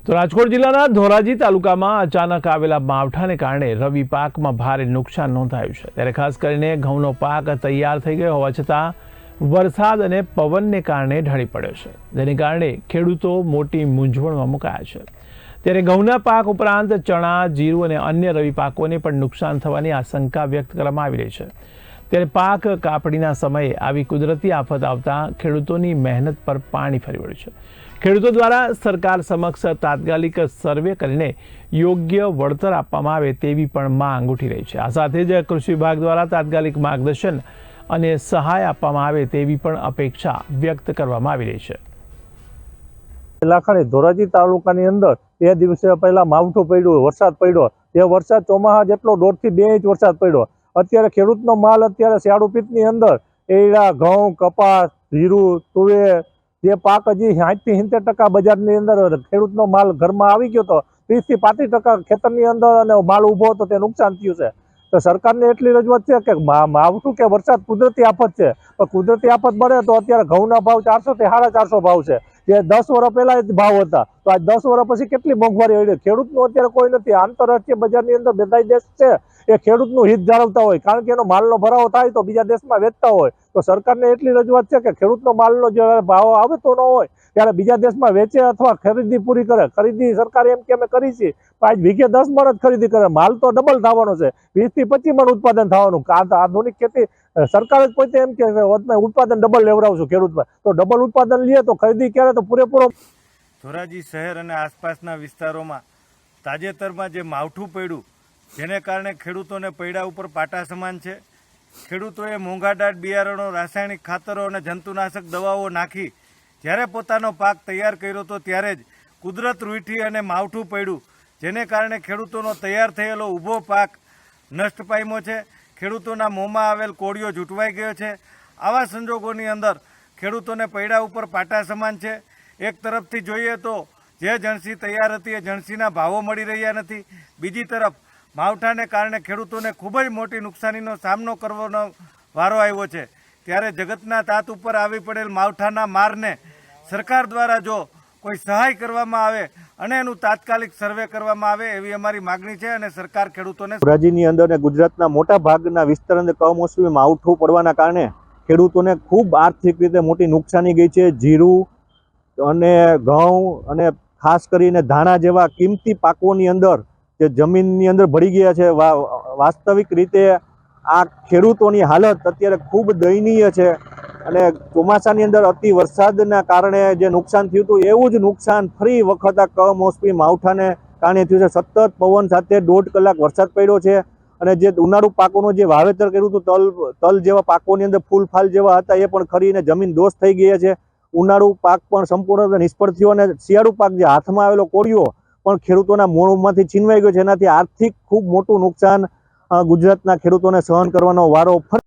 તો રાજકોટ જિલ્લાના ધોરાજી તાલુકામાં અચાનક આવેલા માવઠાને કારણે રવિ પાકમાં ભારે નુકસાન નોંધાયું છે। ત્યારે ખાસ કરીને ઘઉંનો પાક તૈયાર થઈ ગયો હોવા છતાં વરસાદ અને પવનને કારણે ઢળી પડ્યો છે, જેને કારણે ખેડૂતો મોટી મૂંઝવણમાં મુકાયા છે। ત્યારે ઘઉંના પાક ઉપરાંત ચણા, જીરું અને અન્ય રવિ પાકોને પણ નુકસાન થવાની આશંકા વ્યક્ત કરવામાં આવી રહી છે। ત્યારે પાક કાપણીના સમયે આવી કુદરતી આફત આવતા ખેડૂતોની મહેનત પર પાણી ફરી વળ્યું છે। ખેડૂતો દ્વારા સરકાર સમક્ષ તાત્કાલિક સર્વે કરીને યોગ્ય વળતર આપવામાં આવે તેવી પણ માંગ ઉઠી રહી છે। આ સાથે જ કૃષિ વિભાગ દ્વારા તાત્કાલિક માર્ગદર્શન અને સહાય આપવામાં આવે તેવી પણ અપેક્ષા વ્યક્ત કરવામાં આવી રહી છે। લાખણી ધોરાજી તાલુકાની અંદર બે દિવસ પહેલા માવઠું પડ્યું, વરસાદ પડ્યો। એ વરસાદ ચોમાસા જેટલો 1.5 થી 2 ઇંચ વરસાદ પડ્યો। અત્યારે ખેડૂતનો માલ અત્યારે શિયાળુ પિત્તની અંદર એડા, ઘઉં, કપાસ, જીરું, તુવેર જે પાક હજી 60 થી 70% બજારની અંદર ખેડૂતનો માલ ઘરમાં આવી ગયો હતો, 30 થી 35% ખેતરની અંદર અને માલ ઊભો હતો, તે નુકસાન થયું છે। તો સરકારને એટલી રજૂઆત છે કે માવઠું કે વરસાદ કુદરતી આફત છે, પણ કુદરતી આફત બને તો અત્યારે ઘઉંના ભાવ 400 થી 450 ભાવ છે, જે 10 વર્ષ પહેલા ભાવ હતા। તો આજ 10 વર્ષ પછી કેટલી મોંઘવારી આવી? ખેડૂતનું અત્યારે કોઈ નથી। આંતરરાષ્ટ્રીય બજારની અંદર બધા દેશ છે એ ખેડૂતનું હિત જાળવતા હોય, કારણ કે એનો માલનો ભરાવો થાય તો બીજા દેશમાં વેચતા હોય। તો સરકારને એટલી રજૂઆત છે કે ખેડૂતનો માલનો જે ભાવ આવે તો ન હોય ત્યારે બીજા દેશમાં વેચે અથવા ખરીદી પૂરી કરે। ખરીદી સરકાર એમ કે અમે કરી છે, આજ વીઘે 10 મણ જ ખરીદી કરે, માલ તો ડબલ થવાનો છે, 20 થી 25 મણ ઉત્પાદન થવાનું। આધુનિક ખેતી સરકાર જ પોતે એમ કે ઉત્પાદન ડબલ લેવડાવશું ખેડૂતમાં, તો ડબલ ઉત્પાદન લે તો ખરીદી કરે તો પૂરેપૂરો। ધોરાજી શહેર અને આસપાસના વિસ્તારોમાં તાજેતરમાં જે માવઠું પડ્યું, જેને કારણે ખેડૂતોને પૈડા ઉપર પાટા સમાન છે। ખેડૂતોએ મોંઘાદાટ બિયારણો, રાસાયણિક ખાતરો અને જંતુનાશક દવાઓ નાખી જ્યારે પોતાનો પાક તૈયાર કર્યો હતો ત્યારે જ કુદરત રૂઠી અને માવઠું પડ્યું, જેને કારણે ખેડૂતોનો તૈયાર થયેલો ઊભો પાક નષ્ટ પામ્યો છે। ખેડૂતોના મોંમાં આવેલ કોળિયો ઝૂંટવાઈ ગયો છે। આવા સંજોગોની અંદર ખેડૂતોને પૈડા ઉપર પાટા સમાન છે। એક તરફથી જોઈએ તો જે જણસી તૈયાર હતી એ જણસીના ભાવો મળી રહ્યા નથી, બીજી તરફ માવઠાને કારણે ખેડૂતોને ખૂબ જ મોટી નુકસાનીનો સામનો કરવાનો વારો આવ્યો છે। ત્યારે જગતના તાત ઉપર આવી પડેલ માવઠાના મારને સરકાર દ્વારા જો કોઈ સહાય કરવામાં આવે અને એનું તાત્કાલિક સર્વે કરવામાં આવે એવી અમારી માગણી છે। અને સરકાર ખેડૂતોને ધોરાજીની અંદર અને ગુજરાતના મોટા ભાગના વિસ્તારની કમોસમી માવઠું પડવાના કારણે ખેડૂતોને ખૂબ આર્થિક રીતે મોટી નુકસાની ગઈ છે। જીરું અને ઘઉં અને ખાસ કરીને ધાણા જેવા કિંમતી પાકોની અંદર જે જમીનની અંદર ભળી ગયા છે। વાસ્તવિક રીતે આ ખેડૂતોની હાલત અત્યારે ખૂબ દયનીય છે અને ચોમાસાની અંદર અતિ વરસાદના કારણે જે નુકસાન થયું હતું એવું જ નુકસાન ફરી વખત આ કમોસમી માવઠાને કારણે થયું છે। સતત પવન સાથે 1.5 કલાક વરસાદ પડ્યો છે અને જે ઉનાળુ પાકોનું જે વાવેતર કર્યું હતું, તલ જેવા પાકોની અંદર ફૂલ ફાલ જેવા હતા, એ પણ ખરીને જમીન દોષ થઈ ગયા છે। ઉનાળુ પાક પણ સંપૂર્ણ નિષ્ફળ થયો અને શિયાળુ પાક જે હાથમાં આવેલો કોળિયો પણ ખેડૂતોના મોંમાંથી છીનવાઈ ગયો છે। એનાથી આર્થિક ખૂબ મોટું નુકસાન ગુજરાતના ખેડૂતોને સહન કરવાનો વારો ફરી